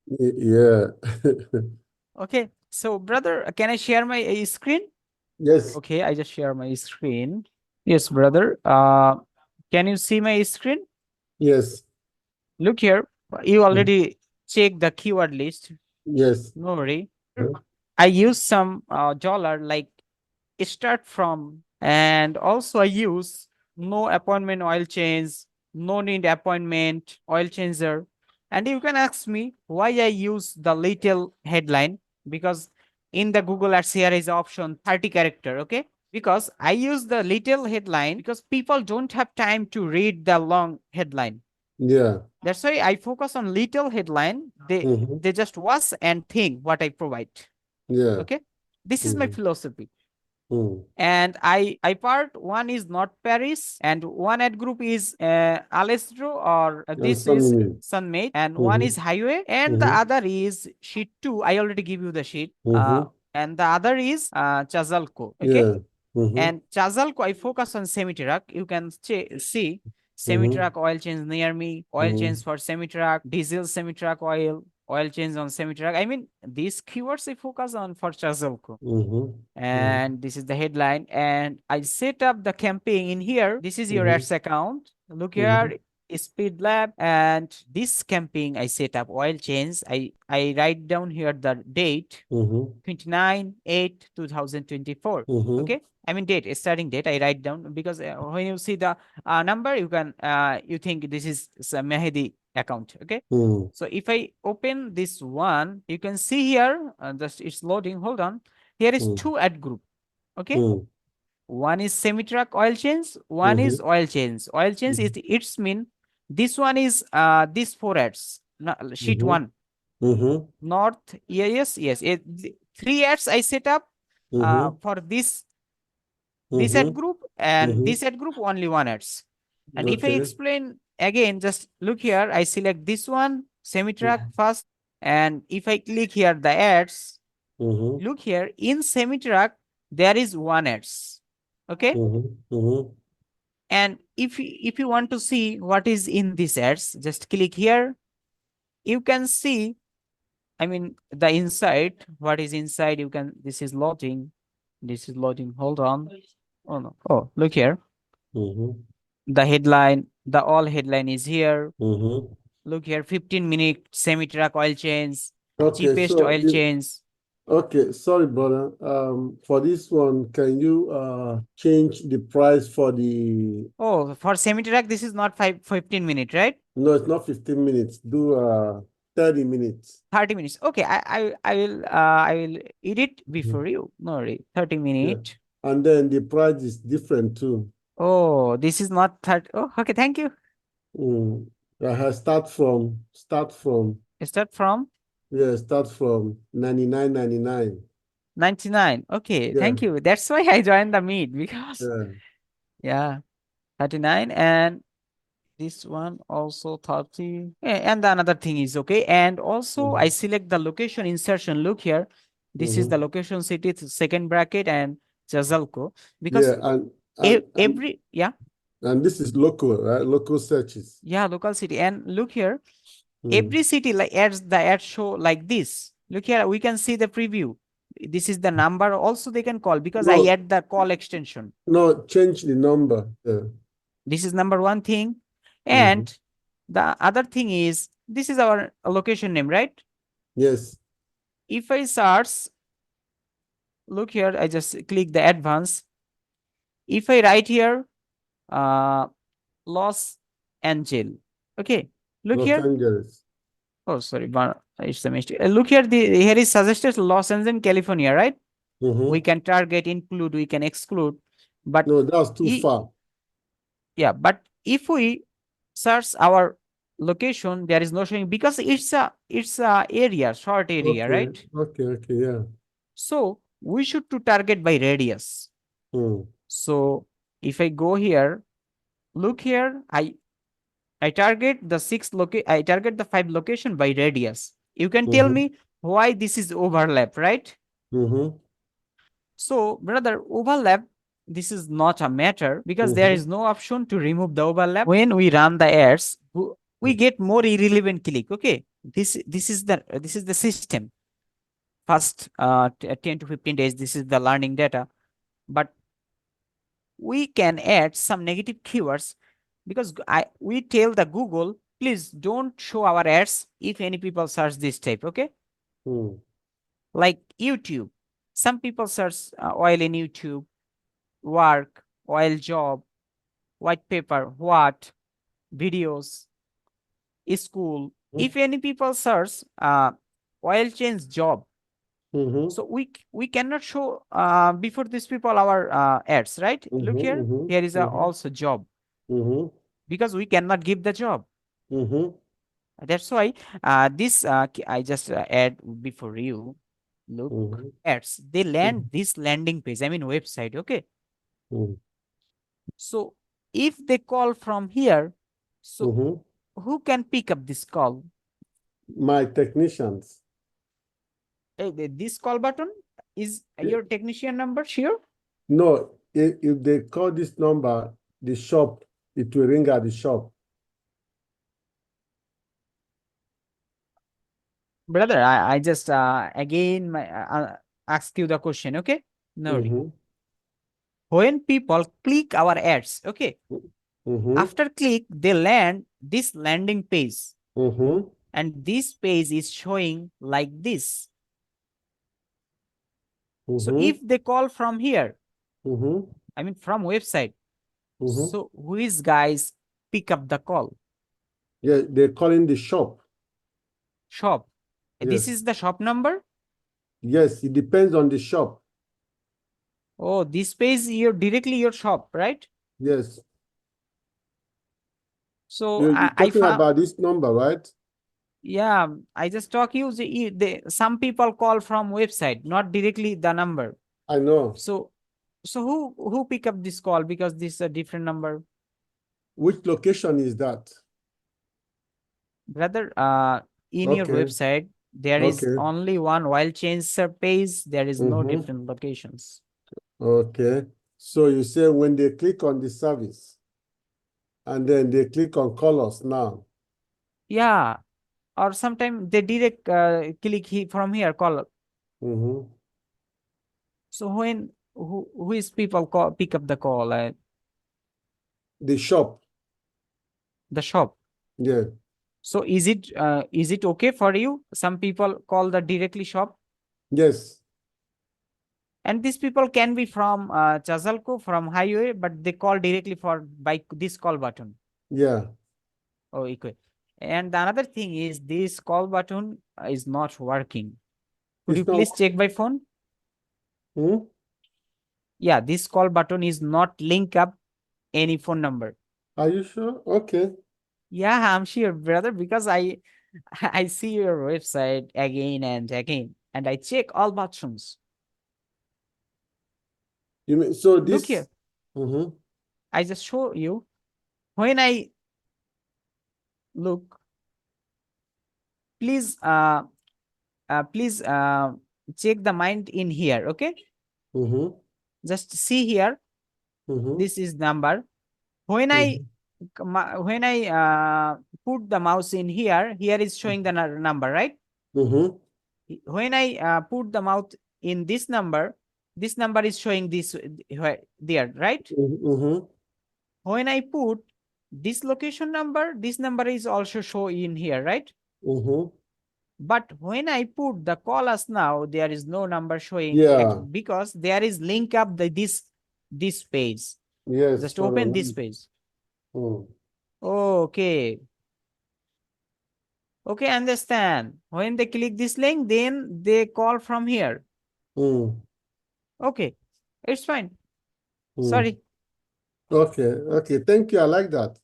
Yeah. Okay, so brother, can I share my screen? Yes. Okay, I just share my screen. Yes, brother. Can you see my screen? Yes. Look here. You Mm. already checked the keyword list. Yes. No worry. Huh? I use some dollar like start from, and also I use no appointment oil change, no need appointment oil changer. And you can ask me why I use the little headline, because in the Google Ads here is option 30 character. Okay, because I use the little headline because people don't have time to read the long headline. Yeah. That's why I focus on little headline. they Mm-hmm. they just watch and think what I provide. Yeah. Okay, this is my Mm-hmm. philosophy. Mm. And I part one is not Paris, and one ad group is Alessandro, or And this some is minute. Sunmate, and one Mm-hmm. is Highway, and the Mm-hmm. other is Sheet 2. I already give you the sheet. Mm-hmm. And the other is Chazalco. Okay, Yeah. Mm-hmm. and Chazalco, I focus on semi-truck. You can see Mm-hmm. semi-truck oil change near me, oil Mm-hmm. change for semi-truck, diesel semi-truck oil, oil change on semi-truck. I mean, these keywords I focus on for Chazalco. Mm-hmm. Mm-hmm. And this is the headline, and I set up the campaign in here. This is your Mm-hmm. ads account. Look Mm-hmm. here, speed lab, and this campaign I set up oil change. I write down here the date, Mm-hmm. 29/8/2024. Mm-hmm. Okay, I mean date, starting date I write down, because when you see the number, you can you think this is Mehdi account. Okay, Mm. so if I open this one, you can see here, just it's loading, hold on. Here is Mm. two ad group. Okay, Mm. one is semi-truck oil change, one is Mm-hmm. oil change. Oil change is, it's mean this one is this four ads, sheet Mm-hmm. one, Mm-hmm. north. Yeah, yes, three ads I set up Mm-hmm. for this ad Mm-hmm. group, and Mm-hmm. this ad group only one ads. And if I Okay. explain again, just look here, I select this one, semi-truck first, and if I click here the ads, Mm-hmm. look here in semi-truck there is one ads. Okay, Mm-hmm. Mm-hmm. and if you want to see what is in these ads, just click here. You can see, I mean, the inside, what is inside, you can, this is loading, this is loading, hold on. Oh no, oh look here, Mm-hmm. the headline, the all headline is here. Mm-hmm. Look here, 15-minute semi-truck oil change, Okay, cheapest so oil change. okay, sorry, brother. For this one, can you change the price for the? Oh, for semi-truck this is not 15 minute, right? No, it's not 15 minutes. Do 30 minutes. 30 minutes. Okay, I will edit Mhm. before you. No worry. 30 Yeah, minute. and then the price is different too. Oh, this is not 30. Oh, okay, thank you. Mm. Start from Start from start from 99.99. 99. Okay, Yeah, thank you. That's why I joined the meet, because yeah. yeah, 39, and this one also 30. And the another thing is okay. And also I Mm-hmm. select the location insertion. Look here. This is the Mm-hmm. location city, second bracket, and Chazalco, because Yeah, and every, yeah, and this is local, right? Local searches. yeah, local city. And look here, Mm. every city like ads, the ad show like this. Look here, we can see the preview. This is the number also they can call, because I No, add the call extension. no, change the number. Yeah. This is number one thing. Mm-hmm. And the other thing is, this is our location name, right? Yes. If I search, look here, I just click the advance. If I write here, uh, Los Angeles. Okay, look Los here. Angeles. Oh, sorry, it's a mistake. Look here, here is suggested Los Angeles, California, right? We Mm-hmm. can target, include, we can exclude. But No, that's too e- far. yeah, but if we search our location, there is no showing, because it's a area, short area, Okay, right? okay, okay, yeah. So we should to target by radius. Mm. So if I go here, look here, I target the I target the 5 location by radius. You can tell Mm-hmm. me why this is overlap, right? Mm-hmm. So, brother, overlap, this is not a matter, because there Mm-hmm. is no option to remove the overlap. When we run the ads, we Mm. get more irrelevant click. Okay. This is the system. First 10 to 15 days, this is the learning data. But we can add some negative keywords, because we tell the Google, please don't show our ads if any people search this type. Okay. Like YouTube, some people search oil in YouTube, work, oil job, white paper, what, videos, school. If any people search oil change job, so we cannot show before these people our ads, right? Look here, here is also job, because we cannot give the job. That's why this I just add before you. Look, ads, they land this landing page, I mean website. Okay. So if they call from here, so who can pick up this call? My technicians. This call button is your technician number, sure? No, if they call this number, the shop, it will ring at the shop. Brother, I just again ask you the question. Okay. No. When people click our ads, okay, after click, they land this landing page. And this page is showing like this. So if they call from here, I mean from website, so who is guys pick up the call? Yeah, they're calling the shop. Shop. Yes. This is the shop number? Yes, it depends on the shop. Oh, this page directly your shop, right? Yes. So You're I talking found, about this number, right? yeah, I just talk you. Some people call from website, not directly the number. I know. So who pick up this call, because this is a different number? Which location is that? Brother, in your Okay. website, there is Okay. only one oil change page. There is no different locations. Okay. So you say when they click on the service and then they click on colors now. Yeah. Or sometimes they direct click from here, call. So when who is people call pick up the call? The shop. The shop. Yeah. So is it okay for you? Some people call the directly shop. Yes. And these people can be from Chazalco, from highway, but they call directly by this call button. Yeah. Oh, okay. And the another thing is this call button is not working. Could you please check by phone? Yeah, this call button is not link up any phone number. Are you sure? Okay. Yeah, I'm sure, brother, because I I see your website again and again, and I check all buttons. You mean so this? Look here. I just show you. When I look, please please check the mind in here. Okay. Just see here. This is number. When I put the mouse in here, here is showing the number, right? When I put the mouse in this number is showing this there, right? When I put this location number, this number is also show in here, right? But when I put the call us now, there is no number showing. Yeah. Because there is link up this page. Yes. Just open this page. Okay. Okay, understand. When they click this link, then they call from here. Okay, it's fine. Sorry. Okay. Okay. Thank you. I like that.